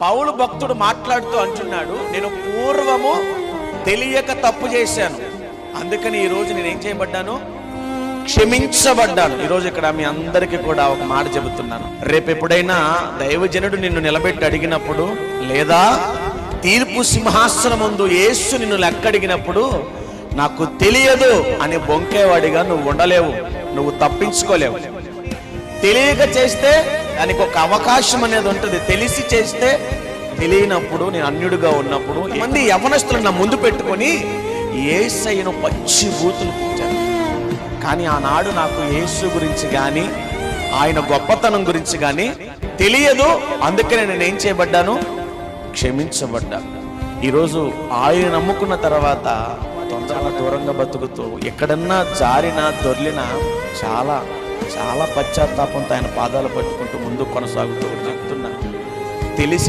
పౌలు భక్తుడు మాట్లాడుతూ అంటున్నాడు, నేను పూర్వము తెలియక తప్పు చేశాను, అందుకని ఈరోజు నేనేం చేయబడ్డాను, క్షమించబడ్డాను. ఈరోజు ఇక్కడ మీ అందరికీ కూడా ఒక మాట చెబుతున్నాను. రేపు ఎప్పుడైనా దైవజనుడు నిన్ను నిలబెట్టి అడిగినప్పుడు, లేదా తీర్పు సింహాసనం ముందు యేసు నిన్ను లెక్కడిగినప్పుడు, నాకు తెలియదు అని బొంకేవాడిగా నువ్వు ఉండలేవు, నువ్వు తప్పించుకోలేవు. తెలియక చేస్తే దానికి ఒక అవకాశం అనేది ఉంటుంది. తెలిసి చేస్తే, తెలియనప్పుడు, నేను అన్యుడిగా ఉన్నప్పుడు మంది యవనస్తులను నా ముందు పెట్టుకొని యేసయ్యను పచ్చి బూతులు పుట్టాను. కానీ ఆనాడు నాకు యేసు గురించి కానీ ఆయన గొప్పతనం గురించి కానీ తెలియదు, అందుకనే నేను ఏం చేయబడ్డాను, క్షమించబడ్డాను. ఈరోజు ఆయన నమ్ముకున్న తర్వాత చాలా దూరంగా బతుకుతూ ఎక్కడన్నా జారినా దొర్లినా చాలా చాలా పశ్చాత్తాపంతో ఆయన పాదాలు పట్టుకుంటూ ముందుకు కొనసాగుతూ చెప్తున్నా. తెలిసి